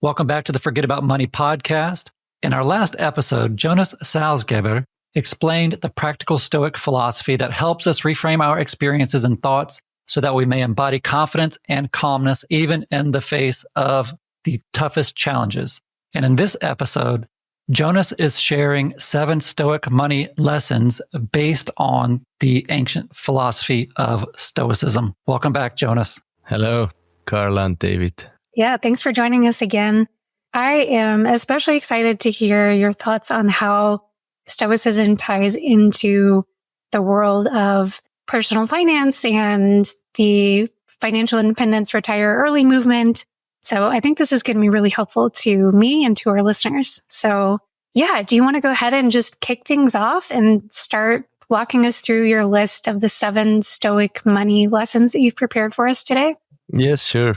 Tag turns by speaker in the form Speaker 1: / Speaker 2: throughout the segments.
Speaker 1: Welcome back to the Forget About Money podcast. In our last episode, Jonas Salzgeber explained the practical Stoic philosophy that helps us reframe our experiences and thoughts so that we may embody confidence and calmness even in the face of the toughest challenges. And in this episode, Jonas is sharing 7 Stoic money lessons based on the ancient philosophy of Stoicism. Welcome back, Jonas.
Speaker 2: Hello, Carla and David.
Speaker 3: Yeah, thanks for joining us again. I am especially excited to hear your thoughts on how Stoicism ties into the world of personal finance and the financial independence, retire early movement. So I think this is going to be really helpful to me and to our listeners. So yeah, do you want to go ahead and just kick things off and start walking us through your list of the 7 Stoic money lessons that you've prepared for us today?
Speaker 2: Yes, sure.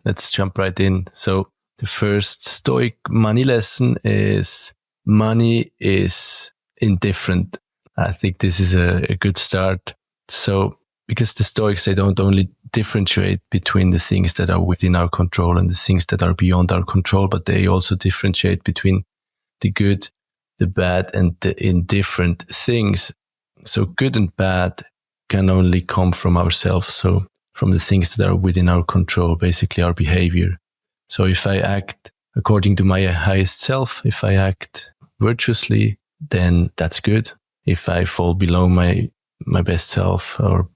Speaker 2: Let's jump right in. So the first Stoic money lesson is money is indifferent. I think this is a good start. So because the Stoics, they don't only differentiate between the things that are within our control and the things that are beyond our control, but they also differentiate between the good, the bad, and the indifferent things. So good and bad can only come from ourselves. So from the things that are within our control, basically our behavior. So if I act according to my highest self, if I act virtuously, then that's good. If I fall below my best self or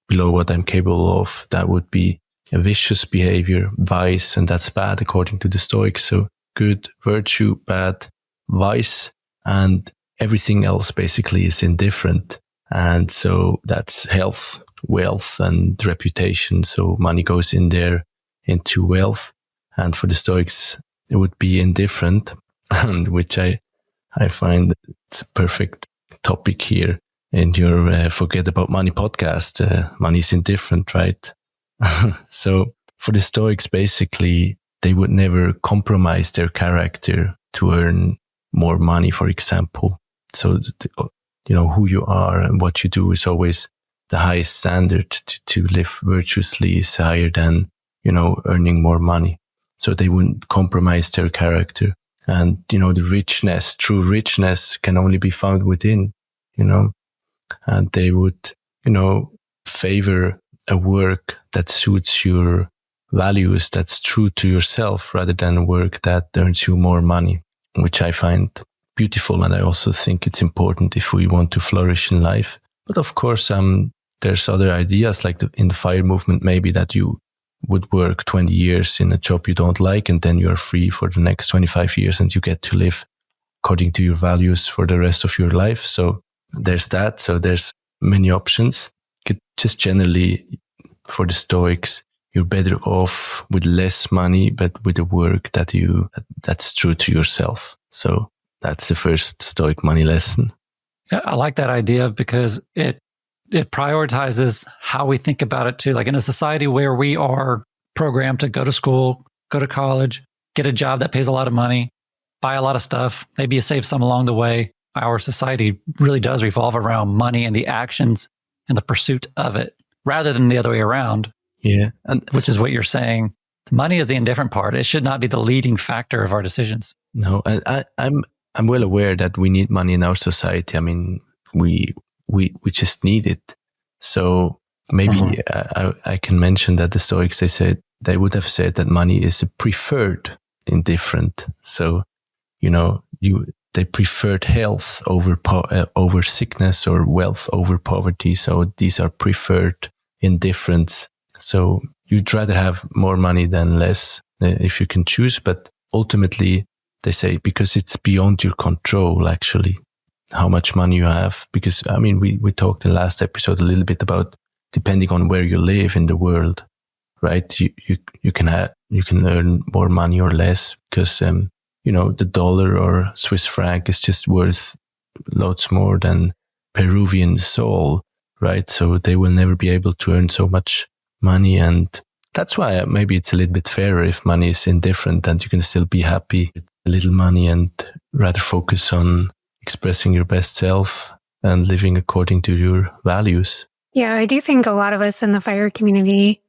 Speaker 2: below what I'm capable of, that would be a vicious behavior, vice, and that's bad according to the Stoics. So good, virtue, bad, vice, and everything else basically is indifferent. And so that's health, wealth, and reputation. So money goes in there into wealth. And for the Stoics, it would be indifferent, and which I find it's a perfect topic here in your Forget About Money podcast. Money is indifferent, right? So for the Stoics, basically, they would never compromise their character to earn more money, for example. So, who you are and what you do is always the highest standard. To live virtuously is higher than, earning more money. So they wouldn't compromise their character. And, the richness, true richness can only be found within, and they would, favor a work that suits your values, that's true to yourself, rather than work that earns you more money, which I find beautiful. And I also think it's important if we want to flourish in life. But of course, there's other ideas like in the FIRE movement, maybe that you would work 20 years in a job you don't like, and then you're free for the next 25 years and you get to live according to your values for the rest of your life. So there's that. So there's many options. Just generally for the Stoics, you're better off with less money, but with a work that's true to yourself. So that's the first Stoic money lesson.
Speaker 1: Yeah, I like that idea because it prioritizes how we think about it too. Like in a society where we are programmed to go to school, go to college, get a job that pays a lot of money, buy a lot of stuff, maybe you save some along the way. Our society really does revolve around money and the actions and the pursuit of it rather than the other way around.
Speaker 2: Yeah.
Speaker 1: Which is what you're saying. Money is the indifferent part. It should not be the leading factor of our decisions.
Speaker 2: No, I'm well aware that we need money in our society. I mean, we just need it. So maybe I can mention that the Stoics, they would have said that money is a preferred indifferent. So, they preferred health over sickness, or wealth over poverty. So these are preferred indifference. So you'd rather have more money than less if you can choose. But ultimately, they say, because it's beyond your control, actually, how much money you have. Because, we talked in the last episode a little bit about depending on where you live in the world, right? You can earn more money or less because, the dollar or Swiss franc is just worth lots more than Peruvian sol, right? So they will never be able to earn so much money. And that's why maybe it's a little bit fairer if money is indifferent and you can still be happy with a little money and rather focus on expressing your best self and living according to your values.
Speaker 3: Yeah, I do think a lot of us in the FIRE community,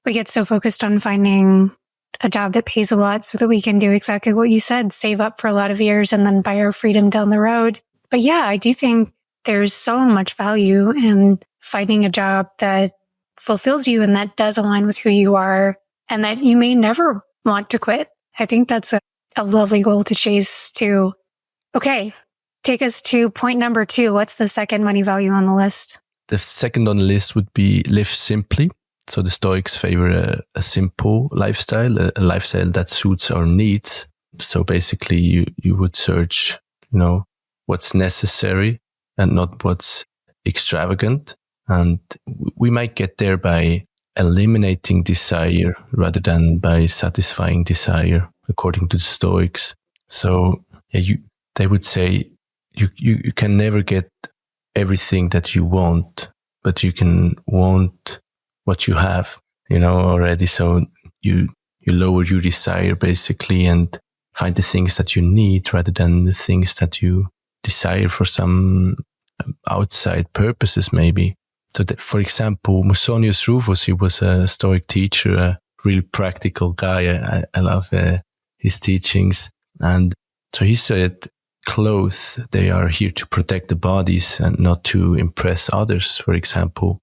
Speaker 3: we get so focused on finding a job that pays a lot so that we can do exactly what you said, save up for a lot of years and then buy our freedom down the road. But yeah, I do think there's so much value in finding a job that fulfills you and that does align with who you are and that you may never want to quit. I think that's a lovely goal to chase too. Okay, take us to point number 2. What's the second money value on the list?
Speaker 2: The second on the list would be live simply. So the Stoics favor a simple lifestyle, a lifestyle that suits our needs. So basically you would search, what's necessary and not what's extravagant. And we might get there by eliminating desire rather than by satisfying desire, according to the Stoics. So they would say you can never get everything that you want, but you can want what you have, already. So you lower your desire basically and find the things that you need rather than the things that you desire for some outside purposes maybe. So that, for example, Musonius Rufus, he was a Stoic teacher, a real practical guy. I love his teachings. And so he said, clothes, they are here to protect the bodies and not to impress others, for example.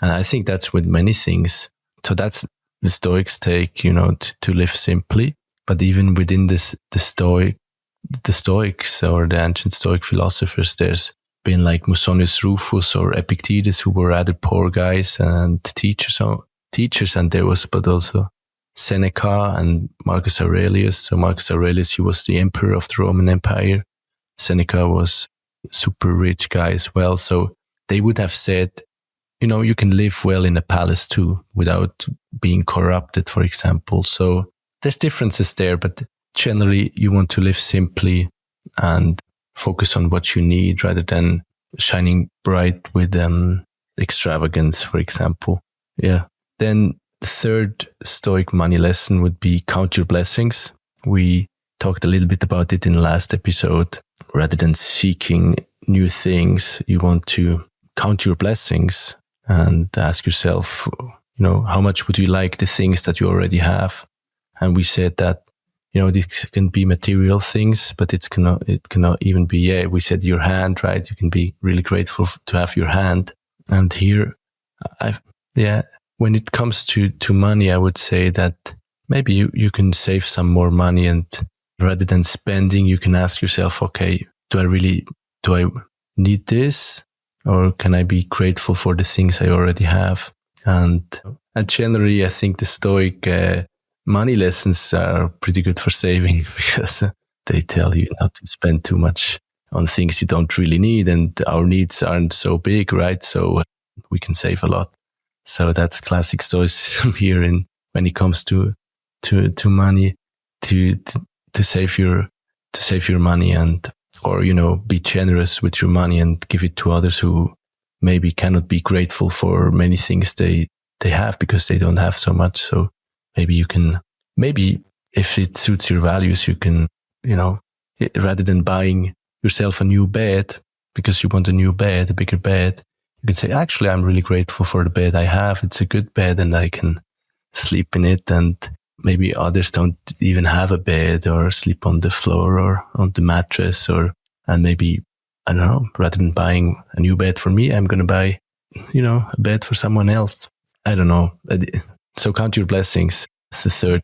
Speaker 2: And I think that's with many things. So that's the Stoics take, to live simply. But even within the Stoics or the ancient Stoic philosophers, there's been like Musonius Rufus or Epictetus, who were rather poor guys and teachers, and there was, but also Seneca and Marcus Aurelius. So Marcus Aurelius, he was the emperor of the Roman Empire. Seneca was a super rich guy as well. So they would have said, you can live well in a palace too without being corrupted, for example. So there's differences there, but generally you want to live simply and focus on what you need rather than shining bright with extravagance, for example. Yeah. Then the third Stoic money lesson would be count your blessings. We talked a little bit about it in the last episode. Rather than seeking new things, you want to count your blessings and ask yourself, how much would you like the things that you already have? And we said that, this can be material things, but it cannot even be, we said your hand, right? You can be really grateful to have your hand. And here, when it comes to money, I would say that maybe you can save some more money, and rather than spending, you can ask yourself, okay, do I need this? Or can I be grateful for the things I already have? And generally, I think the Stoic money lessons are pretty good for saving, because they tell you not to spend too much on things you don't really need, and our needs aren't so big, right? So we can save a lot. So that's classic Stoicism here when it comes to money, to save your money or be generous with your money and give it to others who maybe cannot be grateful for many things they have because they don't have so much. So maybe if it suits your values, you can, rather than buying yourself a new bed because you want a new bed, a bigger bed, you can say, actually, I'm really grateful for the bed I have. It's a good bed and I can sleep in it. And maybe others don't even have a bed or sleep on the floor or on the mattress, and maybe, I don't know, rather than buying a new bed for me, I'm going to buy, a bed for someone else. I don't know. So count your blessings. It's the third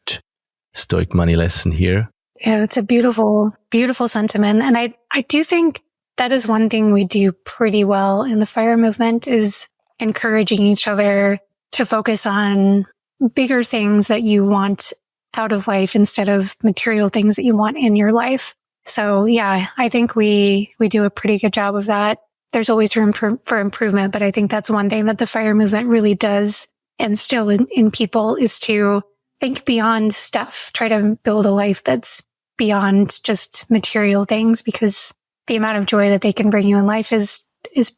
Speaker 2: Stoic money lesson here.
Speaker 3: Yeah, that's a beautiful, beautiful sentiment. And I do think that is one thing we do pretty well in the FIRE movement, is encouraging each other to focus on bigger things that you want out of life instead of material things that you want in your life. So yeah, I think we do a pretty good job of that. There's always room for improvement, but I think that's one thing that the FIRE movement really does instill in people, is to think beyond stuff, try to build a life that's beyond just material things, because the amount of joy that they can bring you in life is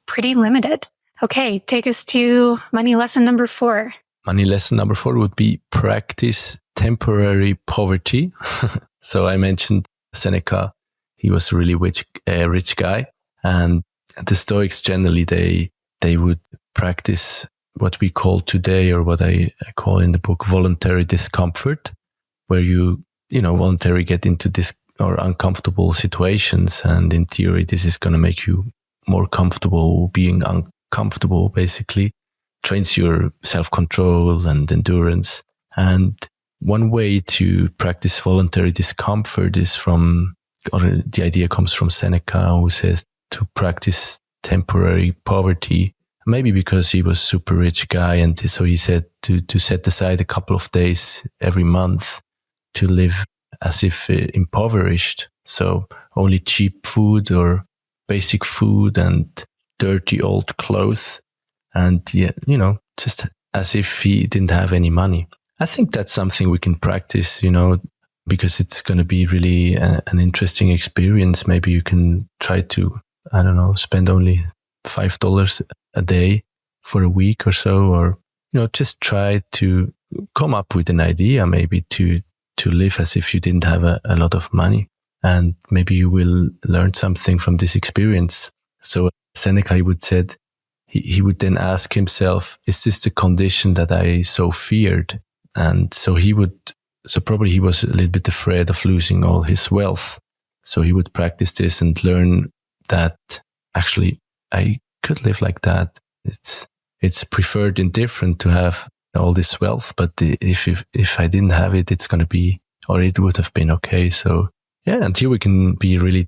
Speaker 3: pretty limited. Okay, take us to money lesson number 4.
Speaker 2: Money lesson number 4 would be practice temporary poverty. So I mentioned Seneca. He was a really rich guy. And the Stoics generally, they would practice what we call today, or what I call in the book, voluntary discomfort. where you voluntarily get into this or uncomfortable situations. And in theory, this is going to make you more comfortable being uncomfortable, basically. Trains your self-control and endurance. And one way to practice voluntary discomfort is the idea comes from Seneca, who says to practice temporary poverty, maybe because he was a super rich guy. And so he said to set aside a couple of days every month to live as if impoverished. So only cheap food or basic food and dirty old clothes. And just as if he didn't have any money. I think that's something we can practice, because it's going to be really an interesting experience. Maybe you can try to, spend only $5 a day for a week or so, or, just try to come up with an idea, maybe to live as if you didn't have a lot of money. And maybe you will learn something from this experience. So Seneca, he would then ask himself, is this the condition that I so feared? And so probably he was a little bit afraid of losing all his wealth. So he would practice this and learn that actually I could live like that. It's preferred indifferent to have all this wealth, but if I didn't have it, it's going to be, or it would have been okay. So yeah, and here we can be really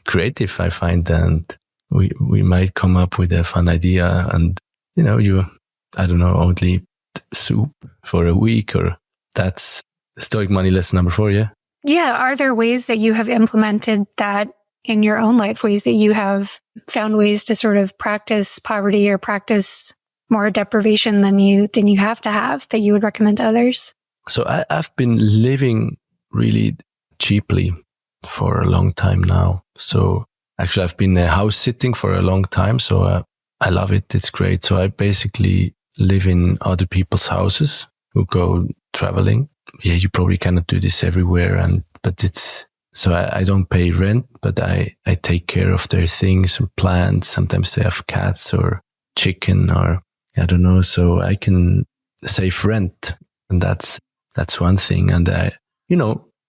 Speaker 2: creative, I find, and we might come up with a fun idea, and only soup for a week, or that's Stoic Money Lesson number 4.
Speaker 3: Yeah. Are there ways that you have implemented that in your own life, ways that you have found ways to sort of practice poverty or practice more deprivation than you have to have, that you would recommend to others?
Speaker 2: So I've been living really cheaply for a long time now. So actually I've been house sitting for a long time. So I love it. It's great. So I basically live in other people's houses who go traveling. Yeah, you probably cannot do this everywhere. So I don't pay rent, but I take care of their things and plants. Sometimes they have cats or chicken or I don't know. So I can save rent, and that's one thing. And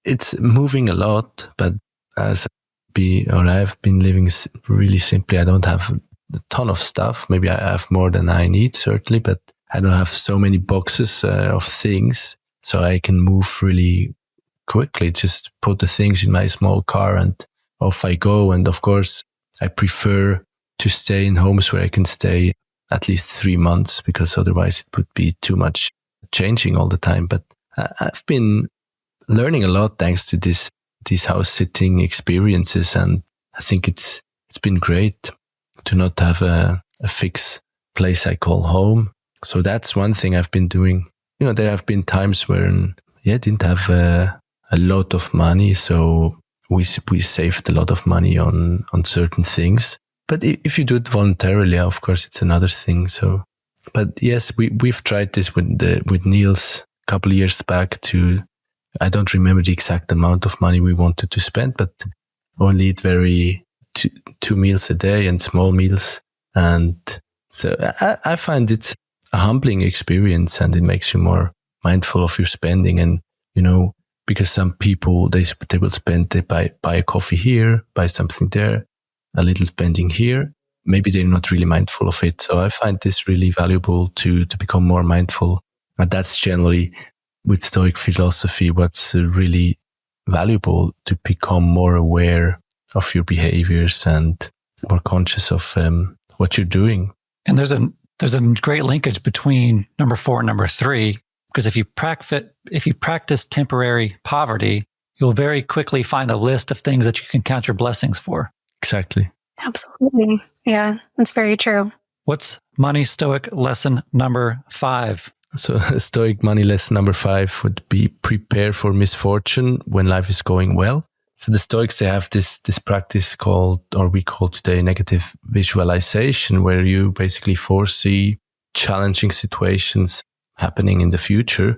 Speaker 2: it's moving a lot, but I've been living really simply. I don't have a ton of stuff. Maybe I have more than I need, certainly, but I don't have so many boxes of things. So I can move really quickly, just put the things in my small car and off I go. And of course, I prefer to stay in homes where I can stay at least 3 months, because otherwise it would be too much changing all the time. But I've been learning a lot thanks to these house sitting experiences. And I think it's been great to not have a fixed place I call home. So that's one thing I've been doing. There have been times where I didn't have a lot of money. So we saved a lot of money on certain things. But if you do it voluntarily, of course, it's another thing. So, but yes, we've tried this with Niels a couple of years back I don't remember the exact amount of money we wanted to spend, but only eat two meals a day and small meals. And so I find it a humbling experience, and it makes you more mindful of your spending. And, because some people, they will spend, they buy a coffee here, buy something there, a little spending here. Maybe they're not really mindful of it. So I find this really valuable to become more mindful. And that's generally with Stoic philosophy, what's really valuable, to become more aware of your behaviors and more conscious of what you're doing.
Speaker 1: And there's a great linkage between number 4 and number 3, because if you practice temporary poverty, you'll very quickly find a list of things that you can count your blessings for.
Speaker 2: Exactly.
Speaker 3: Absolutely. Yeah, that's very true.
Speaker 1: What's Money Stoic lesson number 5?
Speaker 2: So Stoic Money Lesson number 5 would be prepare for misfortune when life is going well. So the Stoics, they have this practice we call today negative visualization, where you basically foresee challenging situations happening in the future.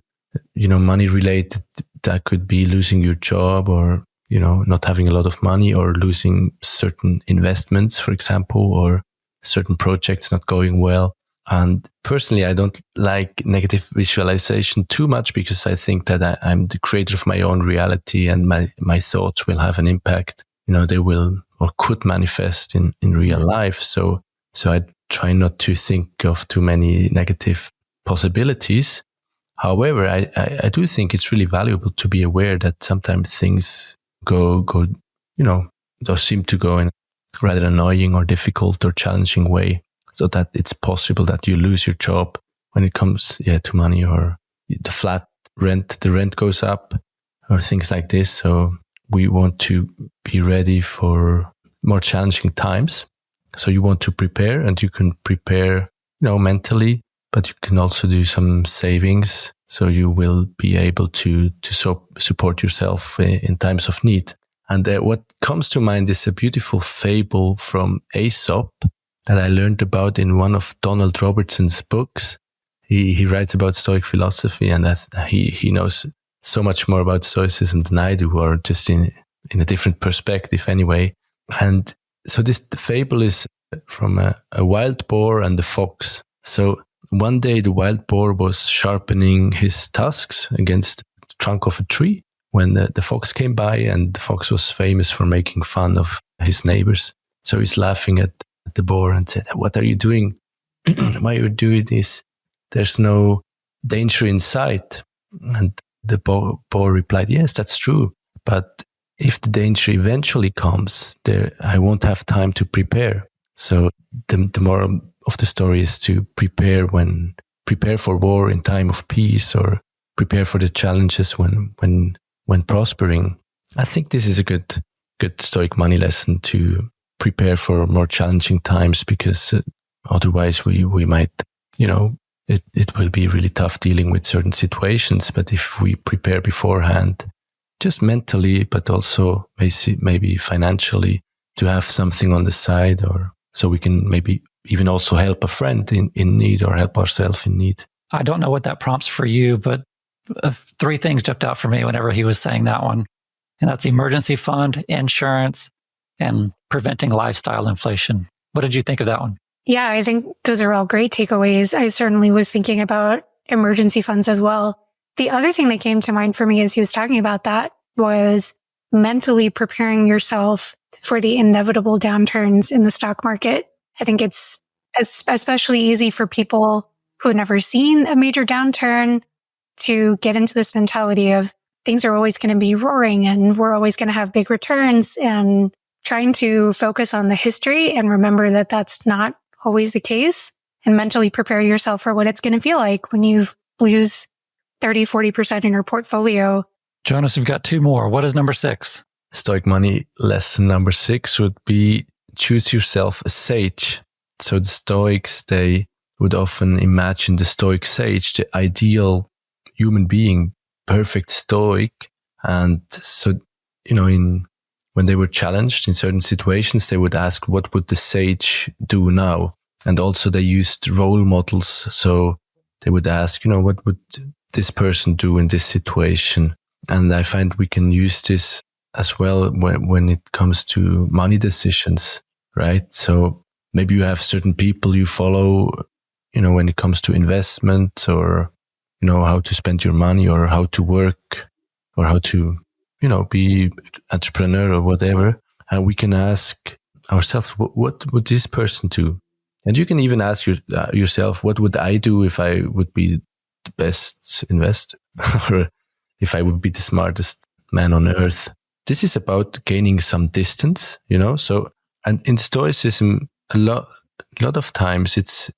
Speaker 2: Money related, that could be losing your job, or, not having a lot of money, or losing certain investments, for example, or certain projects not going well. And personally, I don't like negative visualization too much because I think that I'm the creator of my own reality and my thoughts will have an impact. They will or could manifest in real life. So I try not to think of too many negative possibilities. However, I do think it's really valuable to be aware that sometimes things go, those seem to go in a rather annoying or difficult or challenging way. So that it's possible that you lose your job when it comes to money, or the rent goes up, or things like this. So we want to be ready for more challenging times. So you want to prepare, and you can prepare, mentally, but you can also do some savings. So you will be able to support yourself in times of need. And what comes to mind is a beautiful fable from Aesop that I learned about in one of Donald Robertson's books. He writes about Stoic philosophy, and he knows so much more about Stoicism than I do, or just in a different perspective anyway. And so the fable is from a wild boar and a fox. So one day the wild boar was sharpening his tusks against the trunk of a tree when the fox came by, and the fox was famous for making fun of his neighbors. So he's laughing at the boar and said, "What are you doing? Why are you doing this? There's no danger in sight." And the boar replied, "Yes, that's true. But if the danger eventually comes, I won't have time to prepare." So the moral of the story is to prepare for war in time of peace, or prepare for the challenges when prospering. I think this is a good Stoic money lesson, to prepare for more challenging times, because otherwise we might, it will be really tough dealing with certain situations. But if we prepare beforehand, just mentally, but also maybe financially, to have something on the side, or so we can maybe even also help a friend in need, or help ourselves in need.
Speaker 1: I don't know what that prompts for you, but 3 things jumped out for me whenever he was saying that one. And that's emergency fund, insurance, and preventing lifestyle inflation. What did you think of that one?
Speaker 3: Yeah, I think those are all great takeaways. I certainly was thinking about emergency funds as well. The other thing that came to mind for me as he was talking about that was mentally preparing yourself for the inevitable downturns in the stock market. I think it's especially easy for people who have never seen a major downturn to get into this mentality of things are always going to be roaring and we're always going to have big returns, and trying to focus on the history and remember that that's not always the case, and mentally prepare yourself for what it's going to feel like when you lose 30-40% in your portfolio.
Speaker 1: Jonas, you've got 2 more. What is number 6?
Speaker 2: Stoic money lesson number 6 would be choose yourself a sage. So the Stoics, they would often imagine the Stoic sage, the ideal human being, perfect Stoic. And so, when they were challenged in certain situations, they would ask, what would the sage do now? And also they used role models. So they would ask, what would this person do in this situation? And I find we can use this as well when it comes to money decisions, right? So maybe you have certain people you follow, when it comes to investment, or, how to spend your money, or how to work, or how to, be entrepreneur or whatever. And we can ask ourselves, what would this person do? And you can even ask yourself, what would I do if I would be the best investor, or if I would be the smartest man on earth? This is about gaining some distance, So, and in Stoicism, a lot of times it's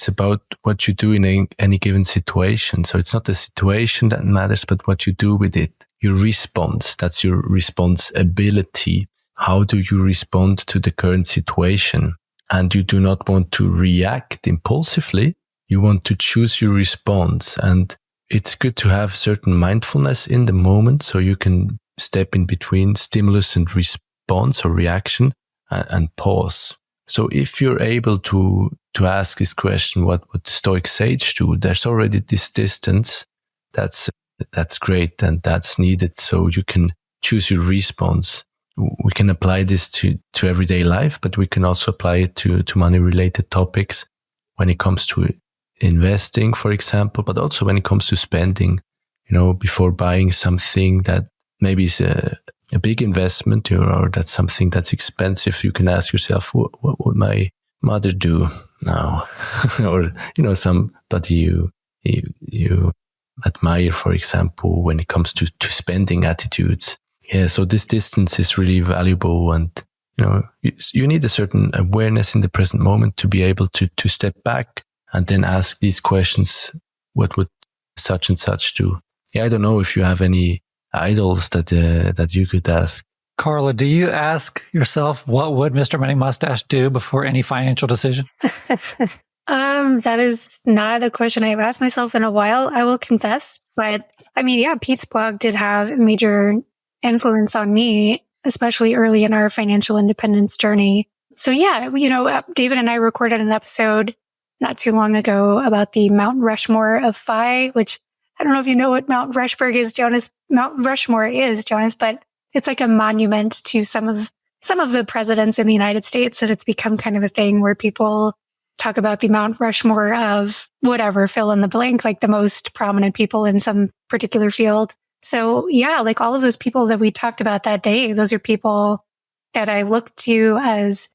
Speaker 2: about what you do in any given situation. So it's not the situation that matters, but what you do with it. Your response, that's your responsibility. How do you respond to the current situation? And you do not want to react impulsively. You want to choose your response. And it's good to have certain mindfulness in the moment, so you can step in between stimulus and response or reaction, and pause. So if you're able to ask this question, what would the Stoic sage do? There's already this distance. That's great, and that's needed. So you can choose your response. We can apply this to everyday life, but we can also apply it to money related topics. when it comes to investing, for example, but also when it comes to spending, before buying something that maybe is a big investment, or that's something that's expensive, you can ask yourself, what would my mother do now? Or, somebody you admire, for example, when it comes to spending attitudes. Yeah, so this distance is really valuable, and you need a certain awareness in the present moment to be able to step back and then ask these questions. What would such and such do? Yeah, I don't know if you have any idols that you could ask.
Speaker 1: Carla, do you ask yourself, what would Mr. Money Mustache do before any financial decision?
Speaker 3: That is not a question I've asked myself in a while, I will confess. But I mean, yeah, Pete's blog did have a major influence on me, especially early in our financial independence journey. So yeah, David and I recorded an episode not too long ago about the Mount Rushmore of FI, which I don't know if you know what Mount Rushmore is, Jonas, but it's like a monument to some of the presidents in the United States. And it's become kind of a thing where people talk about the Mount Rushmore of whatever, fill in the blank, like the most prominent people in some particular field. So yeah, like all of those people that we talked about that day, those are people that I look to as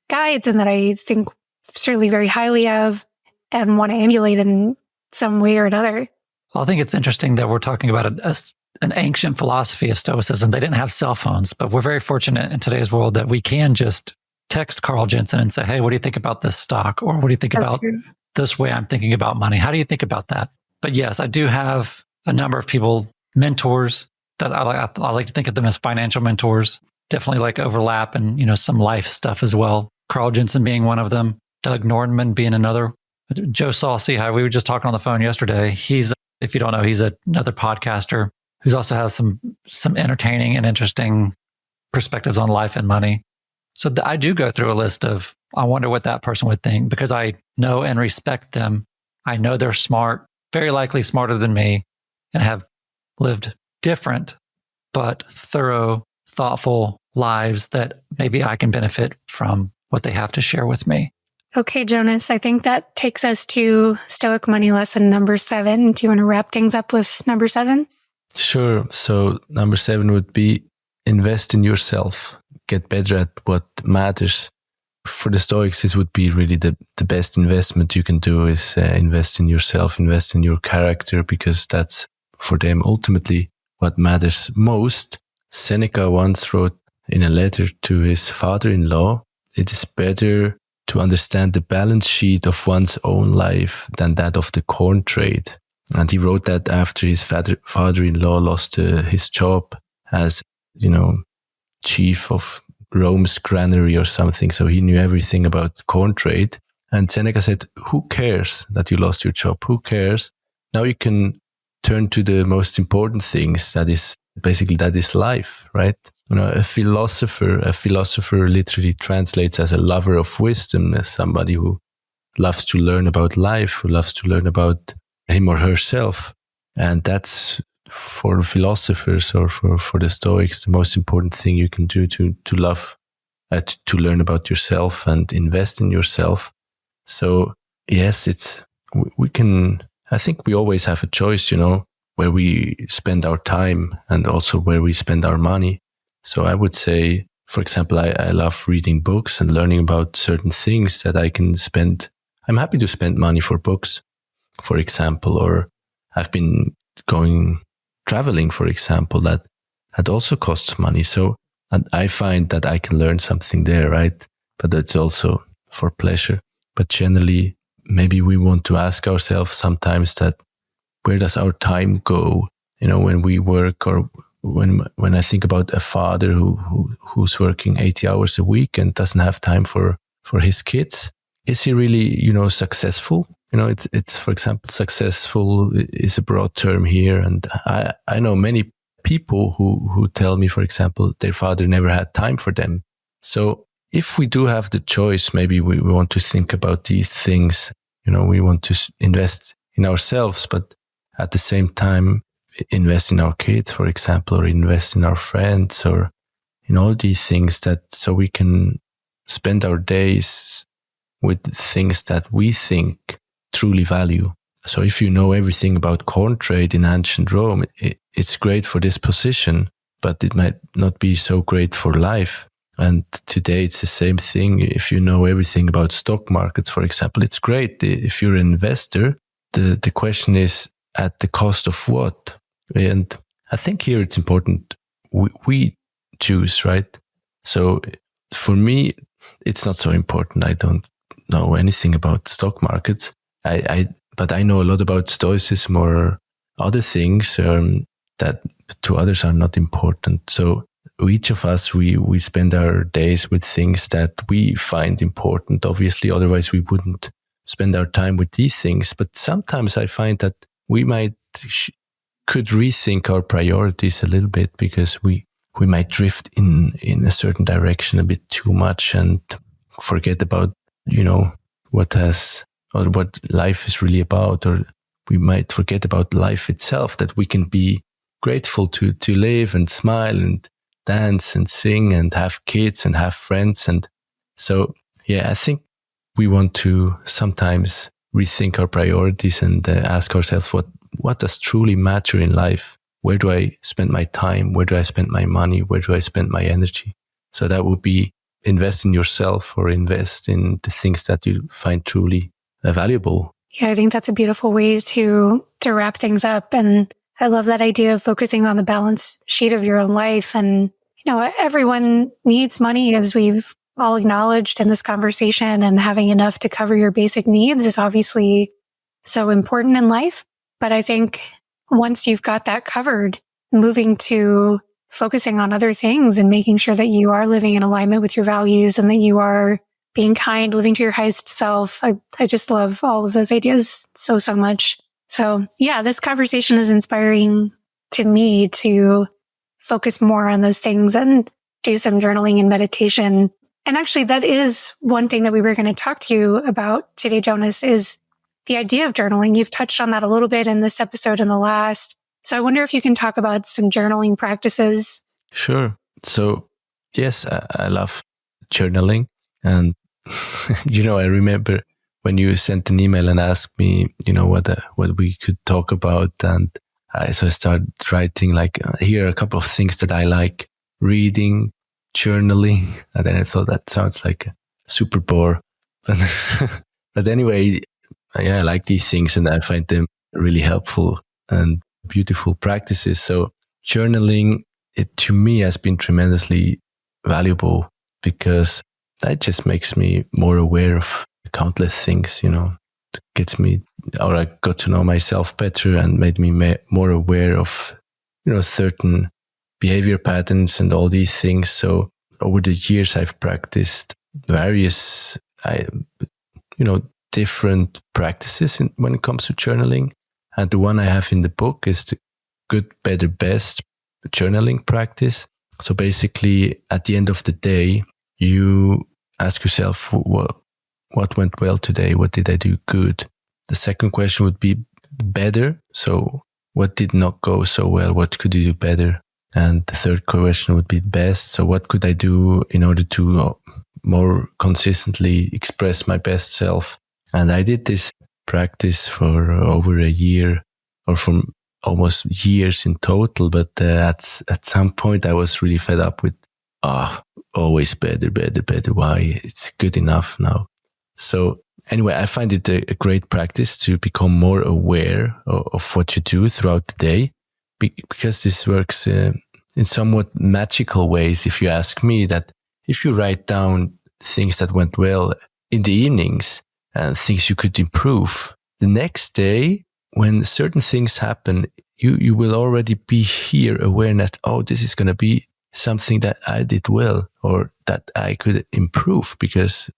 Speaker 3: guides and that I think certainly very highly of and want to emulate in some way or another.
Speaker 1: Well, I think it's interesting that we're talking about an ancient philosophy of Stoicism. They didn't have cell phones, but we're very fortunate in today's world that we can just text Carl Jensen and say, hey, what do you think about this stock? Or what do you think about this way I'm thinking about money? How do you think about that? But yes, I do have a number of people, mentors, that I like to think of them as financial mentors, definitely like overlap and, some life stuff as well. Carl Jensen being one of them, Doug Nordman being another, Joe Salzgeber, we were just talking on the phone yesterday. He's, if you don't know, he's another podcaster who also has some entertaining and interesting perspectives on life and money. So I do go through a list of, I wonder what that person would think, because I know and respect them. I know they're smart, very likely smarter than me, and have lived different, but thorough, thoughtful lives that maybe I can benefit from what they have to share with me.
Speaker 3: Okay, Jonas, I think that takes us to Stoic Money Lesson number 7. Do you want to wrap things up with number 7?
Speaker 2: Sure. So number 7 would be invest in yourself. Get better at what matters. For the Stoics, this would be really the best investment you can do is invest in yourself, invest in your character, because that's for them ultimately what matters most. Seneca once wrote in a letter to his father-in-law, it is better to understand the balance sheet of one's own life than that of the corn trade. And he wrote that after his father-in-law lost his job as, chief of Rome's granary or something. So he knew everything about corn trade. And Seneca said, who cares that you lost your job? Who cares? Now you can turn to the most important things. That is life, right? A philosopher literally translates as a lover of wisdom, as somebody who loves to learn about life, who loves to learn about him or herself. And that's for philosophers or for the Stoics, the most important thing you can do to love, to learn about yourself and invest in yourself. So yes, I think we always have a choice, where we spend our time and also where we spend our money. So I would say, for example, I love reading books and learning about certain things that I can spend. I'm happy to spend money for books, for example, or I've been traveling, for example, that also costs money. So and I find that I can learn something there, right? But that's also for pleasure. But generally, maybe we want to ask ourselves sometimes that where does our time go? When we work, or when I think about a father who's working 80 hours a week and doesn't have time for his kids, is he really, successful? It's for example, successful is a broad term here. And I know many people who tell me, for example, their father never had time for them. So if we do have the choice, maybe we want to think about these things. We want to invest in ourselves, but at the same time, invest in our kids, for example, or invest in our friends, or in all these things so we can spend our days with things that we think truly value. So if you know everything about corn trade in ancient Rome, it's great for this position, but it might not be so great for life. And today it's the same thing. If you know everything about stock markets, for example, it's great if you're an investor. The question is, at the cost of what? And I think here it's important we choose, right? So for me, it's not so important. I don't know anything about stock markets. But I know a lot about Stoicism or other things that to others are not important. So each of us, we spend our days with things that we find important. Obviously, otherwise we wouldn't spend our time with these things. But sometimes I find that we could rethink our priorities a little bit, because we might drift in a certain direction a bit too much and forget about, what life is really about, or we might forget about life itself, that we can be grateful to live and smile and dance and sing and have kids and have friends. And so, I think we want to sometimes rethink our priorities and ask ourselves what does truly matter in life? Where do I spend my time? Where do I spend my money? Where do I spend my energy? So that would be invest in yourself, or invest in the things that you find truly valuable.
Speaker 3: Yeah, I think that's a beautiful way to wrap things up. And I love that idea of focusing on the balance sheet of your own life. And, everyone needs money, as we've all acknowledged in this conversation, and having enough to cover your basic needs is obviously so important in life. But I think once you've got that covered, moving to focusing on other things and making sure that you are living in alignment with your values and that you are being kind, living to your highest self. I just love all of those ideas so much. So this conversation is inspiring to me to focus more on those things and do some journaling and meditation. And actually, that is one thing that we were going to talk to you about today, Jonas, is the idea of journaling. You've touched on that a little bit in this episode and the last. So I wonder if you can talk about some journaling practices.
Speaker 2: Sure. So yes, I love journaling. And, I remember when you sent an email and asked me, what we could talk about. And so I started writing, here are a couple of things that I like: reading, journaling. And then I thought that sounds like a super bore. But anyway, I like these things and I find them really helpful and beautiful practices. So journaling, it to me has been tremendously valuable, because that just makes me more aware of countless things, it gets me, or I got to know myself better and made me more aware of, certain behavior patterns and all these things. So over the years, I've practiced various, different practices when it comes to journaling. And the one I have in the book is the good, better, best journaling practice. So basically, at the end of the day, you ask yourself, what went well today? What did I do good? The second question would be better. So what did not go so well? What could you do better? And the third question would be best. So what could I do in order to more consistently express my best self? And I did this practice for over a year, or for almost years in total. But at some point I was really fed up with, always better. Why? It's good enough now. So anyway, I find it a great practice to become more aware of what you do throughout the day, because this works in somewhat magical ways. If you ask me, that if you write down things that went well in the evenings and things you could improve, the next day when certain things happen, you will already be here awareness. Oh, this is going to be something that I did well, or that I could improve, because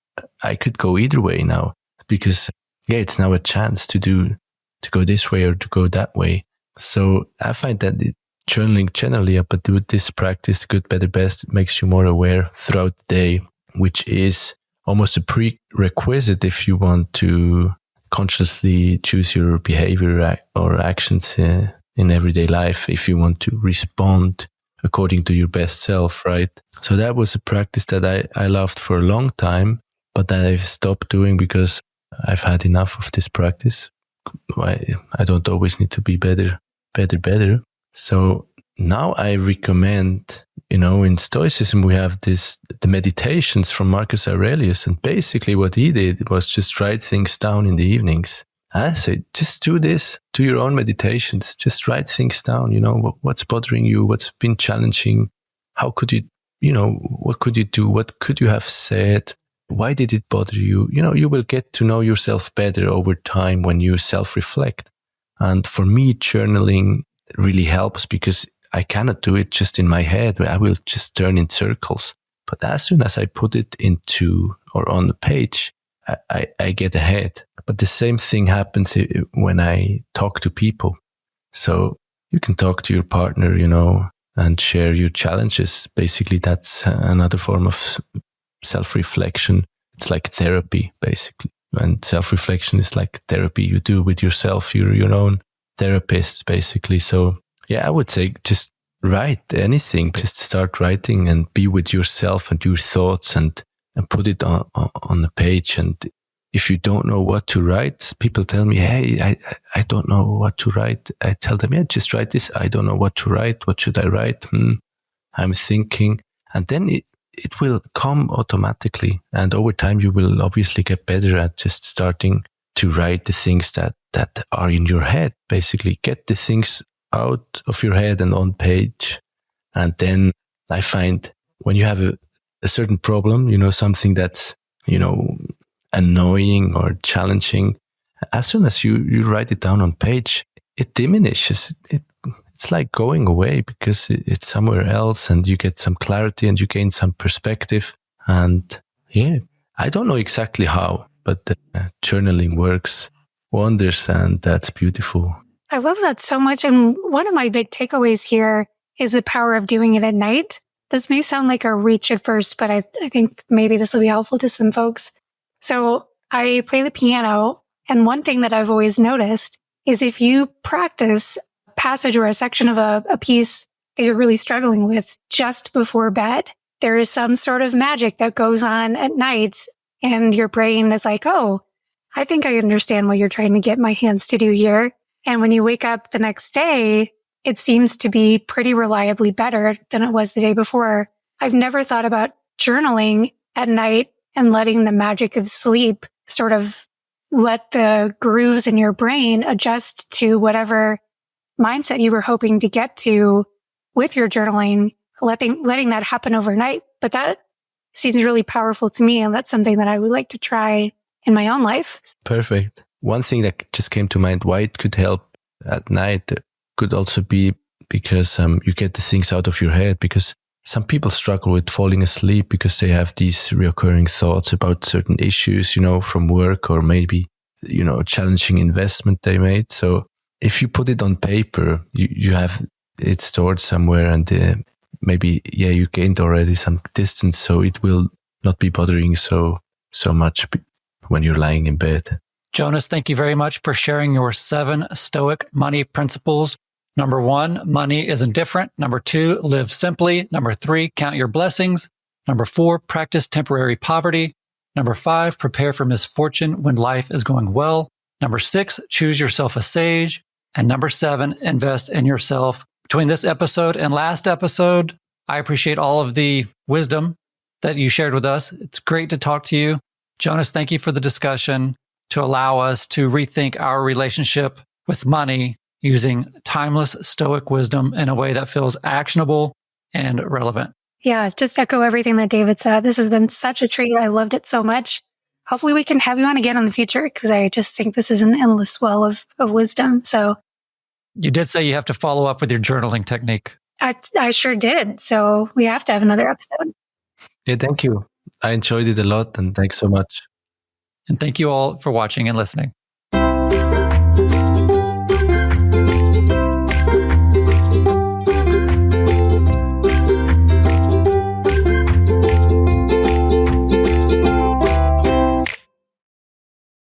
Speaker 2: I could go either way now, because it's now a chance to go this way or to go that way. So I find that journaling generally, but with this practice, good, better, best, makes you more aware throughout the day, which is almost a prerequisite if you want to consciously choose your behavior or actions in everyday life, if you want to respond according to your best self, right? So that was a practice that I loved for a long time. but I've stopped doing because I've had enough of this practice. I don't always need to be better. So now I recommend, in Stoicism, we have the meditations from Marcus Aurelius. And basically what he did was just write things down in the evenings. I say, just do this, do your own meditations, just write things down, what's bothering you, what's been challenging, how could you, what could you do, what could you have said, why did it bother you? You will get to know yourself better over time when you self-reflect. And for me, journaling really helps because I cannot do it just in my head. I will just turn in circles. But as soon as I put it into or on the page, I get ahead. But the same thing happens when I talk to people. So you can talk to your partner, and share your challenges. Basically, that's another form of self-reflection. It's like therapy, basically. And self-reflection is like therapy you do with yourself. You're your own therapist, basically. So yeah, I would say just write anything. Just start writing and be with yourself and your thoughts and put it on the page. And if you don't know what to write, people tell me, hey, I don't know what to write. I tell them, yeah, just write this. I don't know what to write. What should I write? I'm thinking. And then it will come automatically. And over time, you will obviously get better at just starting to write the things that are in your head. Basically, get the things out of your head and on page. And then I find when you have a certain problem, something that's, annoying or challenging, as soon as you write it down on page, it diminishes. It's like going away because it's somewhere else and you get some clarity and you gain some perspective. And yeah, I don't know exactly how, but journaling works wonders and that's beautiful.
Speaker 3: I love that so much. And one of my big takeaways here is the power of doing it at night. This may sound like a reach at first, but I think maybe this will be helpful to some folks. So I play the piano, and one thing that I've always noticed is if you practice a passage or a section of a piece that you're really struggling with just before bed, there is some sort of magic that goes on at night, and your brain is like, oh, I think I understand what you're trying to get my hands to do here. And when you wake up the next day, it seems to be pretty reliably better than it was the day before. I've never thought about journaling at night and letting the magic of sleep sort of let the grooves in your brain adjust to whatever mindset you were hoping to get to with your journaling, letting that happen overnight. But that seems really powerful to me, and that's something that I would like to try in my own life.
Speaker 2: Perfect. One thing that just came to mind, why it could help at night could also be because you get the things out of your head, because some people struggle with falling asleep because they have these recurring thoughts about certain issues, from work or maybe, challenging investment they made. So if you put it on paper, you have it stored somewhere and maybe, you gained already some distance. So it will not be bothering so much when you're lying in bed.
Speaker 1: Jonas, thank you very much for sharing your 7 Stoic money principles. Number 1, money is indifferent. Number 2, live simply. Number 3, count your blessings. Number 4, practice temporary poverty. Number 5, prepare for misfortune when life is going well. Number 6, choose yourself a sage. And number 7, invest in yourself. Between this episode and last episode, I appreciate all of the wisdom that you shared with us. It's great to talk to you. Jonas, thank you for the discussion to allow us to rethink our relationship with money using timeless Stoic wisdom in a way that feels actionable and relevant.
Speaker 3: Yeah, just echo everything that David said. This has been such a treat. I loved it so much. Hopefully we can have you on again in the future because I just think this is an endless well of wisdom. So
Speaker 1: you did say you have to follow up with your journaling technique.
Speaker 3: I sure did. So we have to have another episode.
Speaker 2: Yeah, thank you. I enjoyed it a lot and thanks so much.
Speaker 1: And thank you all for watching and listening.